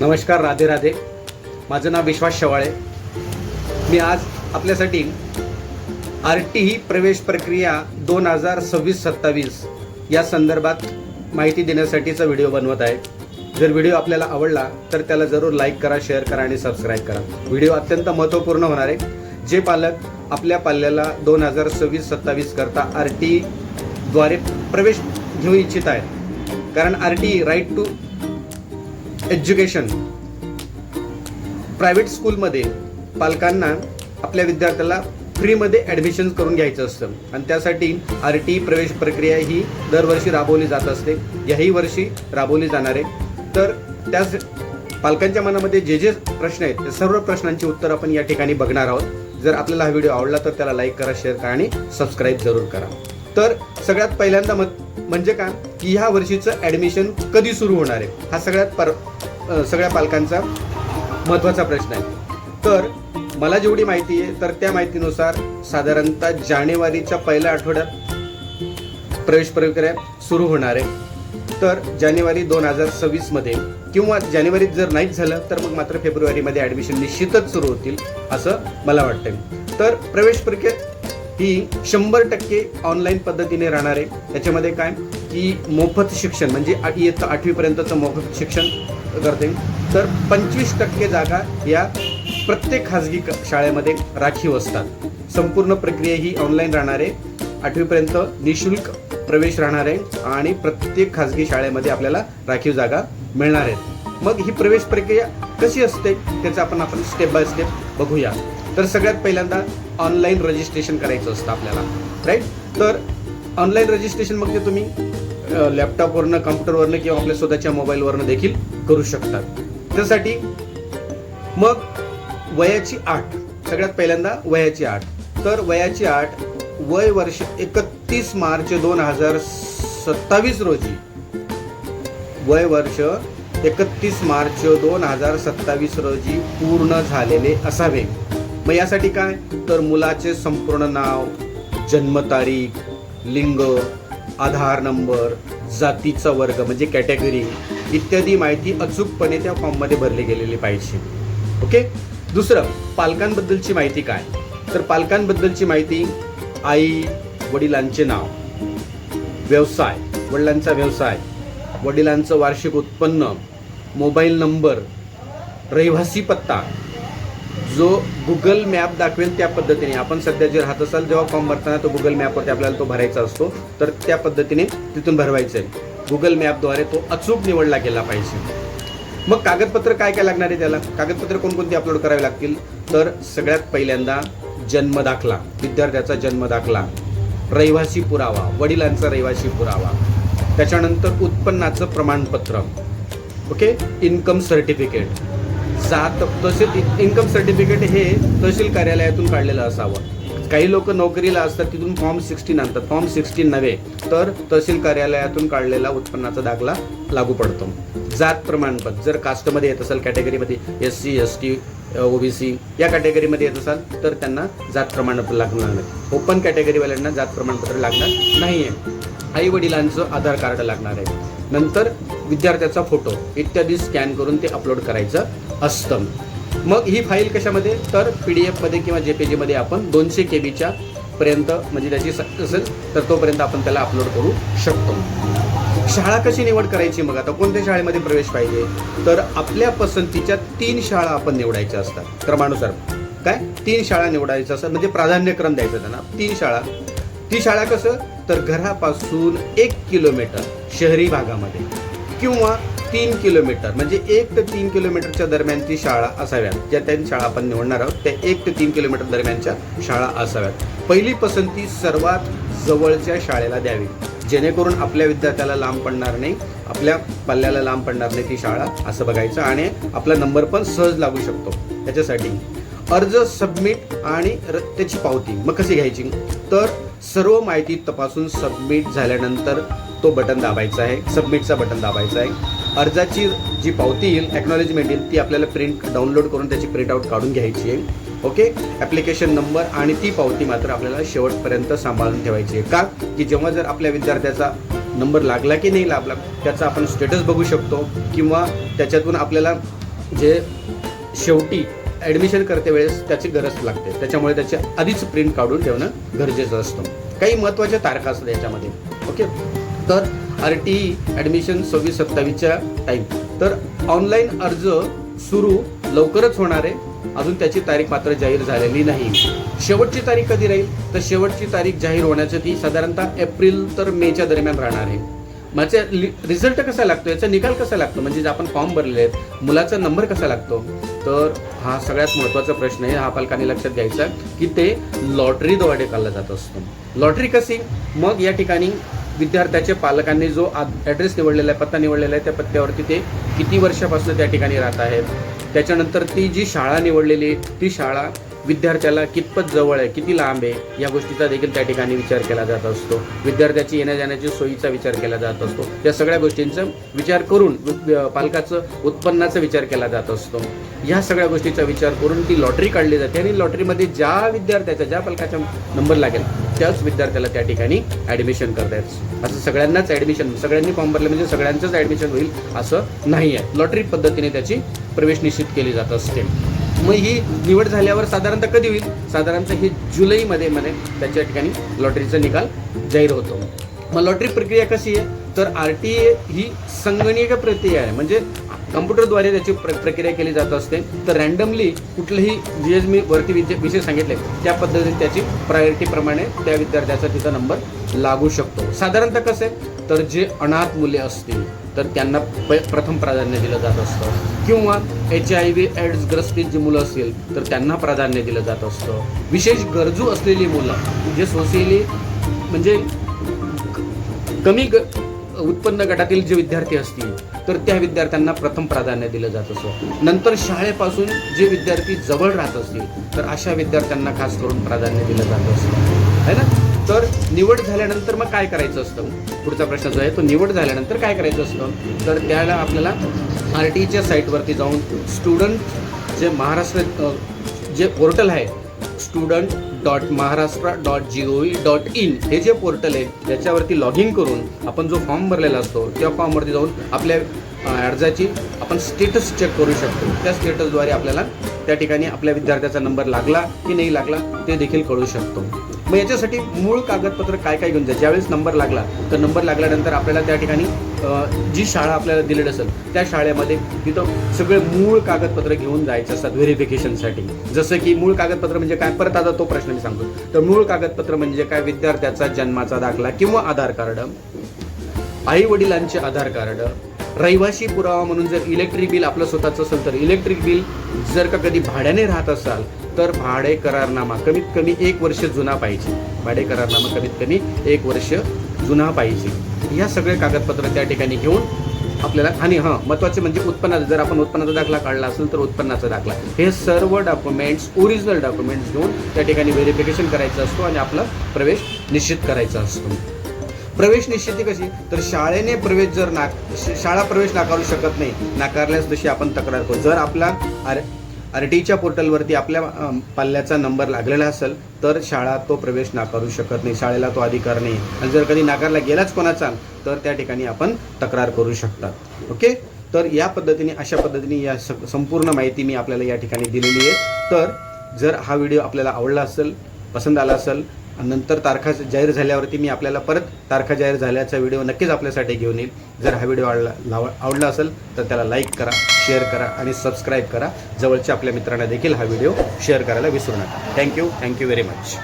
नमस्कार, राधे राधे. माझं नाव विश्वास शेवाळे. मी आज आपल्यासाठी RT ही प्रवेश प्रक्रिया 2026-27 या संदर्भात माहिती देण्यासाठीचा व्हिडिओ बनवत आहे. जर व्हिडिओ आपल्याला आवडला तर त्याला जरूर लाईक करा, शेअर करा आणि सबस्क्राईब करा. व्हिडिओ अत्यंत महत्त्वपूर्ण होणार आहे. जे पालक आपल्या पाल्याला 2026-27 करता RT द्वारे प्रवेश घेऊ इच्छित आहेत, कारण RT right to education private स्कूलमध्ये पालकांना आपल्या विद्यार्थ्याला फ्रीमध्ये ॲडमिशन करून घ्यायचं असतं आणि त्यासाठी RT प्रवेश प्रक्रिया ही दरवर्षी राबवली जात असते. याही वर्षी राबवली जाणार आहे. तर त्याच पालकांच्या मनामध्ये जे जे प्रश्न आहेत त्या सर्व प्रश्नांची उत्तर आपण या ठिकाणी बघणार आहोत. जर आपल्याला हा व्हिडिओ आवडला तर त्याला लाईक करा, शेअर करा आणि सबस्क्राईब जरूर करा. तर सगळ्यात पहिल्यांदा म्हणजे काय की ह्या वर्षीचं ॲडमिशन कधी सुरू होणार आहे, हा सगळ्या पालकांचा महत्त्वाचा प्रश्न आहे. तर मला जेवढी माहिती आहे तर त्या माहितीनुसार साधारणतः जानेवारीच्या पहिल्या आठवड्यात प्रवेश प्रक्रिया सुरू होणार आहे. तर जानेवारी 2026 मध्ये किंवा जानेवारीत जर नाहीच झालं तर मग मात्र फेब्रुवारीमध्ये ॲडमिशन निश्चितच सुरू होतील असं मला वाटतं. तर प्रवेश प्रक्रिया ही 100% ऑनलाईन पद्धतीने राहणार आहे. त्याच्यामध्ये काय की मोफत शिक्षण म्हणजे इयत्ता 8वी पर्यंतचं मोफत शिक्षण करते. तर 25% जागा या प्रत्येक खाजगी शाळेमध्ये राखीव असतात. संपूर्ण प्रक्रिया ही ऑनलाईन राहणार आहे. 8वी पर्यंत निशुल्क प्रवेश राहणार आहे आणि प्रत्येक खाजगी शाळेमध्ये आपल्याला राखीव जागा मिळणार आहेत. मग ही प्रवेश प्रक्रिया कशी असते त्याचं आपण स्टेप बाय स्टेप बघूया. तर सगळ्यात पहिल्यांदा ऑनलाईन रजिस्ट्रेशन करायचं असतं आपल्याला, राईट. तर ऑनलाईन रजिस्ट्रेशन मग ते तुम्ही लॅपटॉपवरनं, कम्प्युटरवरनं किंवा आपल्या स्वतःच्या मोबाईलवरनं देखील करू शकतात. त्यासाठी मग वयाची अट, सगळ्यात पहिल्यांदा वयाची अट. तर वयाची अट वय वर्ष 31 मार्च 2027 रोजी, वय वर्ष 31 मार्च 2027 रोजी पूर्ण झालेले असावे. मग यासाठी काय तर मुलाचे संपूर्ण नाव, जन्मतारीख, लिंग, आधार नंबर, जातीचा वर्ग म्हणजे कॅटेगरी इत्यादी माहिती अचूकपणे त्या फॉर्ममध्ये भरली गेलेली पाहिजे. ओके. दुसरं, पालकांबद्दलची माहिती काय. तर पालकांबद्दलची माहिती आई वडिलांचे नाव, व्यवसाय, वडिलांचा व्यवसाय, वडिलांचं वार्षिक उत्पन्न, मोबाईल नंबर, रहिवासी पत्ता जो गुगल मॅप दाखवेल त्या पद्धतीने. आपण सध्या जे राहत असाल जेव्हा फॉर्म भरताना तो गुगल मॅपवरती आपल्याला तो भरायचा असतो, तर त्या पद्धतीने तिथून भरवायचं आहे. गुगल मॅपद्वारे तो अचूक निवडला गेला पाहिजे. मग कागदपत्र काय काय लागणार आहे त्याला, कागदपत्र कोणकोणती अपलोड करावी लागतील. तर सगळ्यात पहिल्यांदा जन्म दाखला, विद्यार्थ्याचा जन्म दाखला, रहिवासी पुरावा, वडिलांचा रहिवासी पुरावा, त्याच्यानंतर उत्पन्नाचं प्रमाणपत्र, ओके, इन्कम सर्टिफिकेट, तसेच इन्कम सर्टिफिकेट हे तहसील कार्यालयातून काढलेलं असावं. काही लोक नोकरीला असतात तिथून फॉर्म 16 आणतात. फॉर्म 16 नव्हे तर तहसील कार्यालयातून काढलेला उत्पन्नाचा दाखला लागू पडतो. जात प्रमाणपत्र, जर कास्टमध्ये येत असेल, कॅटेगरीमध्ये SC ST OBC या कॅटेगरीमध्ये येत असाल तर त्यांना जात प्रमाणपत्र लागणार नाही. ओपन कॅटेगरीवाल्यांना जात प्रमाणपत्र लागणार नाही आहे. आई वडिलांचं आधार कार्ड लागणार आहे. नंतर विद्यार्थ्याचा फोटो इत्यादी स्कॅन करून ते अपलोड करायचं असतं. मग ही फाईल कशामध्ये तर PDF मध्ये किंवा JPG मध्ये आपण 200 KB पर्यंत म्हणजे त्याची असेल तर तोपर्यंत आपण त्याला अपलोड करू शकतो. शाळा कशी निवड करायची. मग आता कोणत्या शाळेमध्ये प्रवेश पाहिजे तर आपल्या पसंतीच्या 3 शाळा आपण निवडायच्या असतात. क्रमानुसार काय 3 शाळा निवडायच्या असतात, म्हणजे प्राधान्यक्रम द्यायचं त्यांना. 3 शाळा. ती शाळा कसं तर घरापासून 1 किलोमीटर शहरी भागामध्ये किंवा 3 किलोमीटर म्हणजे 1 ते 3 किलोमीटरच्या दरम्यान ती शाळा असाव्यात. ज्या 3 शाळा आपण निवडणार आहोत त्या 1 ते 3 किलोमीटर दरम्यानच्या शाळा असाव्यात. पहिली पसंती सर्वात जवळच्या शाळेला द्यावी, जेणेकरून आपल्या विद्यार्थ्याला लांब पडणार नाही, आपल्या पाल्याला लांब पडणार नाही ती शाळा असं बघायचं आणि आपला नंबर पण सहज लागू शकतो. त्याच्यासाठी अर्ज सबमिट आणि त्याची पावती मग कशी घ्यायची तर सर्व माहिती तपासून सबमिट झाल्यानंतर तो बटन दाबायचा आहे, सबमिटचा बटन दाबायचा आहे. अर्जाची जी पावती येईल, ॲक्नॉलेजमेंट येईल, ती आपल्याला डाउनलोड करून त्याची प्रिंटआउट काढून घ्यायची आहे. ओके. ॲप्लिकेशन नंबर आणि ती पावती मात्र आपल्याला शेवटपर्यंत सांभाळून ठेवायची आहे. का की जेव्हा जर आपल्या विद्यार्थ्याचा नंबर लागला की नाही लागला त्याचा आपण स्टेटस बघू शकतो किंवा त्याच्यातून आपल्याला जे शेवटी ॲडमिशन करते वेळेस त्याची गरज लागते, त्याच्यामुळे त्याची आधीच प्रिंट काढून ठेवणं गरजेचं असतं. काही महत्त्वाच्या तारखा असतात याच्यामध्ये. ओके, तर RTE ॲडमिशन 26-27च्या टाईम. तर ऑनलाईन अर्ज सुरू लवकरच होणार आहे, अजून त्याची तारीख मात्र जाहीर झालेली नाही. शेवटची तारीख कधी राहील, तर शेवटची तारीख जाहीर होण्याची ती साधारणतः एप्रिल तर मेच्या दरम्यान राहणार आहे. माझ्या रिझल्ट कसा लागतो, याचा निकाल कसा लागतो, म्हणजे जे आपण फॉर्म भरलेले आहेत मुलाचा नंबर कसा लागतो, तर हा सगळ्यात महत्त्वाचा प्रश्न आहे. हा पालकांनी लक्षात घ्यायचा की ते लॉटरीद्वारे काढला जात असतो. लॉटरी कशी, मग या ठिकाणी विद्यार्थ्याच्या पालकांनी जो ॲड्रेस निवडलेला आहे, पत्ता निवडलेला आहे, त्या पत्त्यावरती ते किती वर्षापासून त्या ठिकाणी राहत आहेत, त्याच्यानंतर ती जी शाळा निवडलेली ती शाळा विद्यार्थ्याला कितपत जवळ आहे, किती लांब आहे, या गोष्टीचा देखील त्या ठिकाणी विचार केला जात असतो. विद्यार्थ्याची येण्या जाण्याची सोयीचा विचार केला जात असतो. या सगळ्या गोष्टींचा विचार करून पालकाचं उत्पन्नाचा विचार केला जात असतो. या सगळ्या गोष्टीचा विचार करून ती लॉटरी काढली जाते आणि लॉटरीमध्ये ज्या विद्यार्थ्याचा, ज्या पालकाचा नंबर लागेल त्याच विद्यार्थ्याला त्या ठिकाणी ॲडमिशन करतायत. असं सगळ्यांनाच ॲडमिशन, सगळ्यांनी फॉर्म भरले म्हणजे सगळ्यांचंच ॲडमिशन होईल असं नाही आहे. लॉटरी पद्धतीने त्याची प्रवेश निश्चित केली जात असते. मग ही निवड झाल्यावर साधारणतः कधी होईल, साधारणतः ही जुलैमध्ये त्याच्या ठिकाणी लॉटरीचा निकाल जाहीर होतो. मग लॉटरी प्रक्रिया कशी आहे, तर RTE ही संगणकीय प्रक्रिया आहे, म्हणजे कम्प्युटरद्वारे त्याची प्रक्रिया केली जात असते. तर रँडमली कुठलंही जे मी वरती विषय सांगितले त्या पद्धतीने त्याची प्रायोरिटीप्रमाणे त्या विद्यार्थ्याचा तिथं नंबर लागू शकतो. साधारणतः कसं आहे, तर जे अनाथ मुले असतील तर त्यांना प्रथम प्राधान्य दिलं जात असतं, किंवा HIV AIDS ग्रस्तीत जी मुलं असतील तर त्यांना प्राधान्य दिलं जात असतं. विशेष गरजू असलेली मुलं जे सोशियली म्हणजे कमी उत्पन्न गटातील जे विद्यार्थी असतील तर त्या विद्यार्थ्यांना प्रथम प्राधान्य दिलं जात असतं. नंतर शाळेपासून जे विद्यार्थी जवळ राहत असतील तर अशा विद्यार्थ्यांना खास करून प्राधान्य दिलं जात असतं, है ना. तर निवड झाल्यानंतर मग काय करायचं असतं, पुढचा प्रश्न जो आहे तो निवड झाल्यानंतर काय करायचं असतं, तर त्याला आपल्याला RTEच्या साईटवरती जाऊन स्टुडंट जे महाराष्ट्र जे पोर्टल आहे student.maharashtra.gov.in हे जे पोर्टल आहे त्याच्यावरती लॉग इन करून आपण जो फॉर्म भरलेला असतो त्या फॉर्मवरती जाऊन आपल्या अर्जाची आपण स्टेटस चेक करू शकतो. त्या स्टेटसद्वारे आपल्याला त्या ठिकाणी आपल्या विद्यार्थ्याचा नंबर लागला की नाही लागला ते देखील कळू शकतो. मग याच्यासाठी मूळ कागदपत्र काय काय घेऊन जायचं, ज्यावेळेस नंबर लागला तर नंबर लागल्यानंतर आपल्याला त्या ठिकाणी जी शाळा आपल्याला दिलेली असेल त्या शाळेमध्ये तिथं सगळे मूळ कागदपत्र घेऊन जायचे असतात व्हेरिफिकेशनसाठी. जसं की मूळ कागदपत्र म्हणजे काय, परत आता तो प्रश्न मी सांगतो. तर मूळ कागदपत्र म्हणजे काय, विद्यार्थ्याचा जन्माचा दाखला किंवा आधार कार्ड, आई वडिलांचे आधार कार्ड, रहिवासी पुरावा म्हणून जर इलेक्ट्रिक बिल आपलं स्वतःचं असेल तर इलेक्ट्रिक बिल, जर का कधी भाड्याने राहत असाल तर भाडे करारनामा कमीत कमी 1 वर्ष जुना पाहिजे. भाडे करारनामा कमीत कमी 1 वर्ष जुना पाहिजे. ह्या सगळे कागदपत्र त्या ठिकाणी घेऊन आपल्याला, आणि महत्त्वाचे म्हणजे उत्पन्नाचा, जर आपण उत्पन्नाचा दाखला काढला असेल तर उत्पन्नाचा दाखला, हे सर्व डॉक्युमेंट्स ओरिजिनल डॉक्युमेंट्स घेऊन त्या ठिकाणी व्हेरिफिकेशन करायचं असतो आणि आपला प्रवेश निश्चित करायचा असतो. प्रवेश निश्चिती कशी, तर शाळेने प्रवेश जर शाळा प्रवेश नाकारू शकत नाही, नाकारल्यास तशी आपण तक्रार करू. जर आपला RTEच्या पोर्टलवरती आपल्या पाल्याचा नंबर लागलेला असेल तर शाळा तो प्रवेश नाकारू शकत नाही, शाळेला तो अधिकार नाही. आणि जर कधी नाकारला गेलाच कोणाचा तर त्या ठिकाणी आपण तक्रार करू शकतात. ओके, तर या पद्धतीने, अशा पद्धतीने या संपूर्ण माहिती मी आपल्याला या ठिकाणी दिलेली आहे. तर जर हा व्हिडिओ आपल्याला आवडला असेल, पसंत आला असेल, नंतर तारखा जाहीर झाल्यावरती मी आपल्याला परत तारखा जाहीर झाल्याचा व्हिडिओ नक्कीच आपल्यासाठी घेऊन येईल. जर हा व्हिडिओ आवडला असेल तर त्याला लाईक करा, शेअर करा आणि सबस्क्राईब करा. जवळच्या आपल्या मित्रांना देखील हा व्हिडिओ शेअर करायला विसरू नका. Thank you very much.